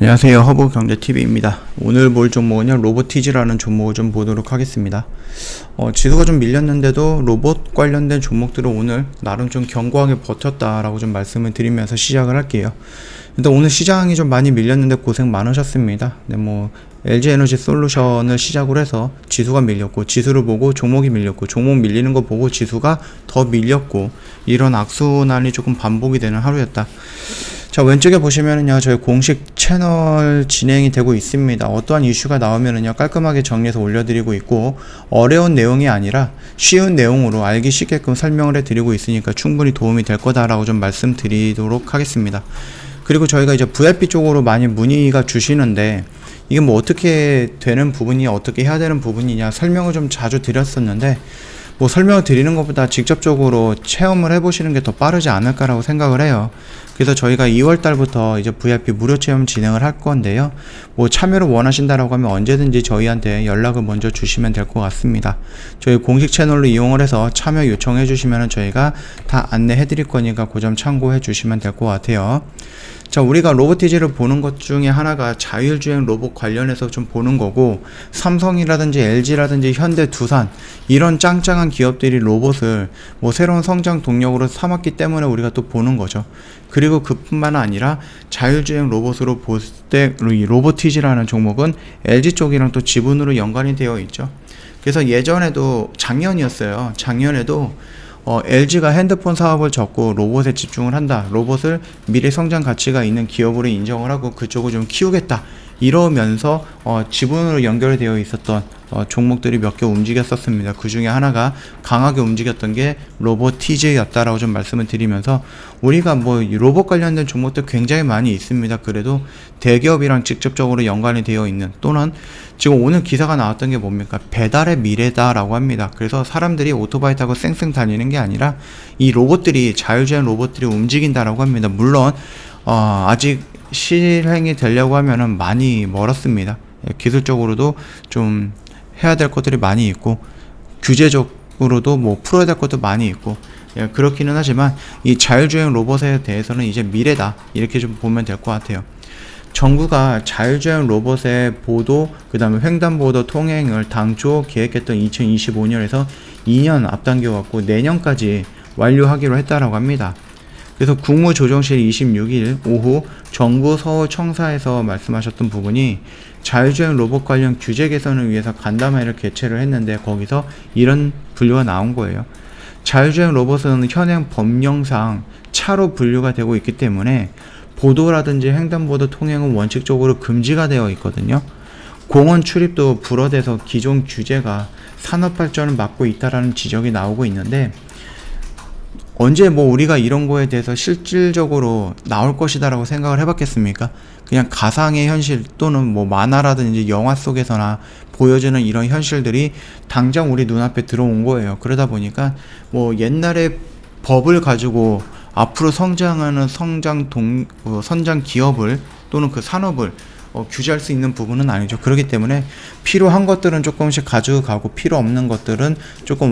안녕하세요. 허브경제TV입니다. 오늘 볼 종목은요, 로보티즈라는 종목을 좀 보도록 하겠습니다. 지수가 좀 밀렸는데도 로봇 관련된 종목들은 오늘 나름 좀 견고하게 버텼다라고 좀 말씀을 드리면서 시작을 할게요. 일단 오늘 시장이 좀 많이 밀렸는데 고생 많으셨습니다. 네, LG에너지 솔루션을 시작으로 해서 지수가 밀렸고, 지수를 보고 종목이 밀렸고, 종목 밀리는 거 보고 지수가 더 밀렸고, 이런 악순환이 조금 반복이 되는 하루였다. 자, 왼쪽에 보시면은요, 저희 공식 채널 진행이 되고 있습니다. 어떠한 이슈가 나오면은요, 깔끔하게 정리해서 올려드리고 있고, 어려운 내용이 아니라 쉬운 내용으로 알기 쉽게끔 설명을 해드리고 있으니까 충분히 도움이 될 거다라고 좀 말씀드리도록 하겠습니다. 그리고 저희가 이제 VIP 쪽으로 많이 문의가 주시는데, 이게 뭐 어떻게 되는 부분이 어떻게 해야 되는 부분이냐 설명을 좀 자주 드렸었는데, 설명을 드리는 것보다 직접적으로 체험을 해보시는 게 더 빠르지 않을까라고 생각을 해요. 그래서 저희가 2월달부터 이제 VIP 무료 체험 진행을 할 건데요. 참여를 원하신다라고 하면 언제든지 저희한테 연락을 먼저 주시면 될 것 같습니다. 저희 공식 채널로 이용을 해서 참여 요청해 주시면 저희가 다 안내해 드릴 거니까 그 점 참고해 주시면 될 것 같아요. 자, 우리가 로보티즈를 보는 것 중에 하나가 자율주행 로봇 관련해서 좀 보는 거고, 삼성이라든지 LG라든지 현대, 두산 이런 짱짱한 기업들이 로봇을 새로운 성장 동력으로 삼았기 때문에 우리가 또 보는 거죠. 그리고 그뿐만 아니라 자율주행 로봇으로 볼 때 이 로보티즈라는 종목은 LG 쪽이랑 또 지분으로 연관이 되어 있죠. 그래서 예전에도 작년이었어요. 작년에도 LG가 핸드폰 사업을 접고 로봇에 집중을 한다. 로봇을 미래 성장 가치가 있는 기업으로 인정을 하고 그쪽을 좀 키우겠다. 이러면서 지분으로 연결되어 있었던 종목들이 몇 개 움직였었습니다. 그 중에 하나가 강하게 움직였던 게 로보티즈였다라고 좀 말씀을 드리면서, 우리가 로봇 관련된 종목들 굉장히 많이 있습니다. 그래도 대기업이랑 직접적으로 연관이 되어 있는, 또는 지금 오늘 기사가 나왔던 게 뭡니까? 배달의 미래다라고 합니다. 그래서 사람들이 오토바이 타고 쌩쌩 달리는 게 아니라 이 로봇들이, 자율주행 로봇들이 움직인다라고 합니다. 물론 아직 실행이 되려고 하면은 많이 멀었습니다. 기술적으로도 좀 해야 될 것들이 많이 있고, 규제적으로도 풀어야 될 것도 많이 있고, 그렇기는 하지만 이 자율주행 로봇에 대해서는 이제 미래다, 이렇게 좀 보면 될 것 같아요. 정부가 자율주행 로봇의 보도, 그 다음에 횡단보도 통행을 당초 계획했던 2025년에서 2년 앞당겨갖고 내년까지 완료하기로 했다라고 합니다. 그래서 국무조정실 26일 오후 정부 서울청사에서 말씀하셨던 부분이, 자율주행 로봇 관련 규제 개선을 위해서 간담회를 개최를 했는데 거기서 이런 분류가 나온 거예요. 자율주행 로봇은 현행 법령상 차로 분류가 되고 있기 때문에 보도라든지 횡단보도 통행은 원칙적으로 금지가 되어 있거든요. 공원 출입도 불허돼서 기존 규제가 산업 발전을 막고 있다라는 지적이 나오고 있는데, 언제 우리가 이런 거에 대해서 실질적으로 나올 것이다라고 생각을 해봤겠습니까? 그냥 가상의 현실 또는 만화라든지 영화 속에서나 보여주는 이런 현실들이 당장 우리 눈앞에 들어온 거예요. 그러다 보니까 옛날에 법을 가지고 앞으로 성장하는 선장 기업을 또는 그 산업을 규제할 수 있는 부분은 아니죠. 그렇기 때문에 필요한 것들은 조금씩 가져가고 필요 없는 것들은 조금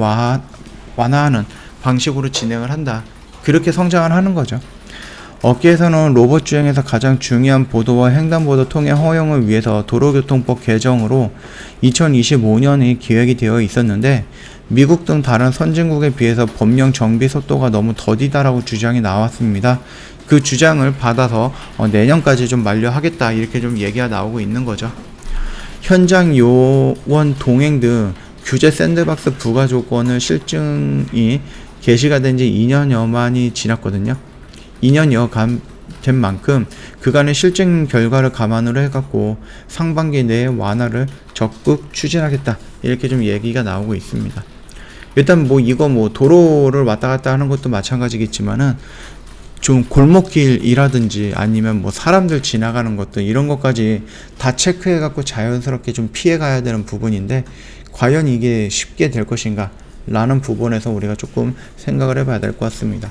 완화하는 방식으로 진행을 한다. 그렇게 성장을 하는 거죠. 업계에서는 로봇 주행에서 가장 중요한 보도와 횡단보도 통행 허용을 위해서 도로교통법 개정으로 2025년이 기획이 되어 있었는데, 미국 등 다른 선진국에 비해서 법령 정비 속도가 너무 더디다라고 주장이 나왔습니다. 그 주장을 받아서 내년까지 좀 만료하겠다, 이렇게 좀 얘기가 나오고 있는 거죠. 현장 요원 동행 등 규제 샌드박스 부과 조건을 실증이 게시가 된 지 2년여 만이 지났거든요. 2년여 된 만큼 그간의 실증 결과를 감안으로 해갖고 상반기 내에 완화를 적극 추진하겠다, 이렇게 좀 얘기가 나오고 있습니다. 일단 이거 도로를 왔다 갔다 하는 것도 마찬가지겠지만은, 좀 골목길이라든지 아니면 사람들 지나가는 것들, 이런 것까지 다 체크해갖고 자연스럽게 좀 피해가야 되는 부분인데, 과연 이게 쉽게 될 것인가 라는 부분에서 우리가 조금 생각을 해봐야 될 것 같습니다.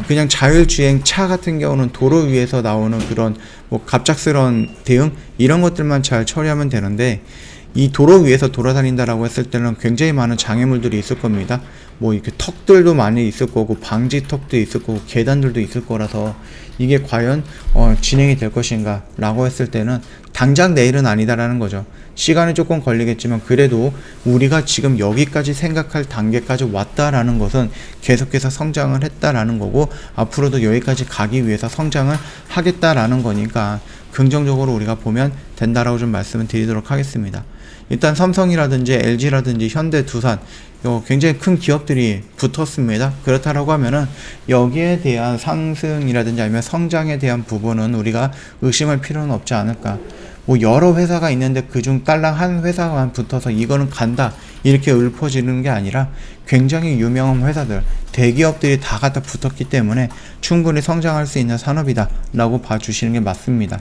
그냥 자율주행 차 같은 경우는 도로 위에서 나오는 그런 갑작스러운 대응, 이런 것들만 잘 처리하면 되는데, 이 도로 위에서 돌아다닌다라고 했을 때는 굉장히 많은 장애물들이 있을 겁니다. 뭐 이렇게 턱들도 많이 있을 거고 방지턱도 있을 거고 계단들도 있을 거라서 이게 과연 진행이 될 것인가 라고 했을 때는 당장 내일은 아니다라는 거죠. 시간이 조금 걸리겠지만 그래도 우리가 지금 여기까지 생각할 단계까지 왔다라는 것은 계속해서 성장을 했다라는 거고 앞으로도 여기까지 가기 위해서 성장을 하겠다라는 거니까 긍정적으로 우리가 보면 된다라고 좀 말씀을 드리도록 하겠습니다. 일단 삼성이라든지 LG라든지 현대, 두산 굉장히 큰 기업들이 붙었습니다. 그렇다라고 하면은 여기에 대한 상승이라든지 아니면 성장에 대한 부분은 우리가 의심할 필요는 없지 않을까. 뭐 여러 회사가 있는데 그중 딸랑 한 회사만 붙어서 이거는 간다 이렇게 읊어지는 게 아니라 굉장히 유명한 회사들 대기업들이 다 갖다 붙었기 때문에 충분히 성장할 수 있는 산업이다 라고 봐주시는 게 맞습니다.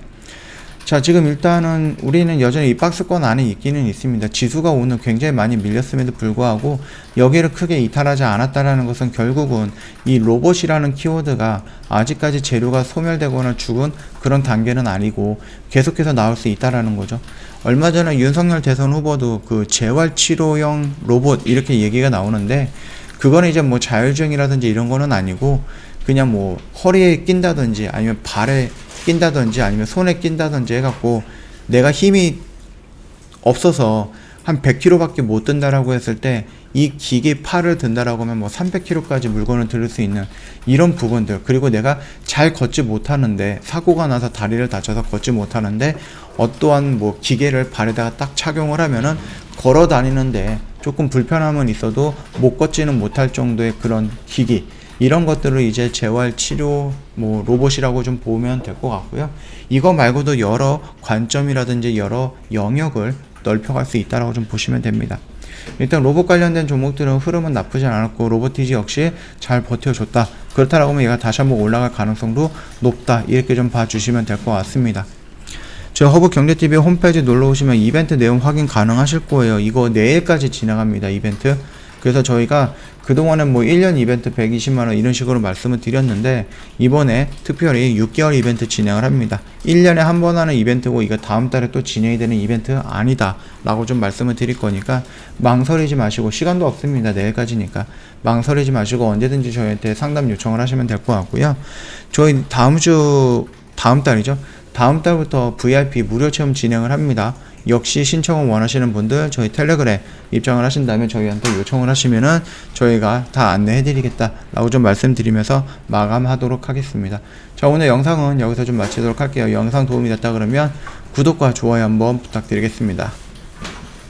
자, 지금 일단은 우리는 여전히 이 박스권 안에 있기는 있습니다. 지수가 오늘 굉장히 많이 밀렸음에도 불구하고 여기를 크게 이탈하지 않았다라는 것은 결국은 이 로봇이라는 키워드가 아직까지 재료가 소멸되거나 죽은 그런 단계는 아니고 계속해서 나올 수 있다라는 거죠. 얼마 전에 윤석열 대선 후보도 그 재활치료형 로봇 이렇게 얘기가 나오는데 그거는 이제 뭐 자율주행이라든지 이런 거는 아니고 그냥 뭐 허리에 낀다든지 아니면 발에 낀다든지 아니면 손에 낀다든지 해갖고 내가 힘이 없어서 한 100kg밖에 못 든다라고 했을 때 이 기계 팔을 든다라고 하면 뭐 300kg까지 물건을 들을 수 있는 이런 부분들 그리고 내가 잘 걷지 못하는데 사고가 나서 다리를 다쳐서 걷지 못하는데 어떠한 뭐 기계를 발에다가 딱 착용을 하면은 걸어 다니는데 조금 불편함은 있어도 못 걷지는 못할 정도의 그런 기기 이런 것들을 이제 재활치료 뭐 로봇이라고 좀 보면 될 것 같고요. 이거 말고도 여러 관점이라든지 여러 영역을 넓혀갈 수 있다라고 좀 보시면 됩니다. 일단 로봇 관련된 종목들은 흐름은 나쁘지 않았고 로보티지 역시 잘 버텨줬다. 그렇다라고 하면 얘가 다시 한번 올라갈 가능성도 높다. 이렇게 좀 봐주시면 될 것 같습니다. 저희 허브경제TV 홈페이지 놀러오시면 이벤트 내용 확인 가능하실 거예요. 이거 내일까지 진행합니다. 이벤트. 그래서 저희가 그동안은 뭐 1년 이벤트 120만원 이런 식으로 말씀을 드렸는데 이번에 특별히 6개월 이벤트 진행을 합니다. 1년에 한 번 하는 이벤트고 이거 다음 달에 또 진행이 되는 이벤트 아니다 라고 좀 말씀을 드릴 거니까 망설이지 마시고 시간도 없습니다. 내일까지니까 망설이지 마시고 언제든지 저희한테 상담 요청을 하시면 될 것 같고요. 저희 다음 달이죠. 다음 달부터 VIP 무료 체험 진행을 합니다. 역시 신청을 원하시는 분들 저희 텔레그램 입장을 하신 다음에 저희한테 요청을 하시면은 저희가 다 안내해 드리겠다 라고 좀 말씀드리면서 마감하도록 하겠습니다. 자, 오늘 영상은 여기서 좀 마치도록 할게요. 영상 도움이 됐다 그러면 구독과 좋아요 한번 부탁드리겠습니다.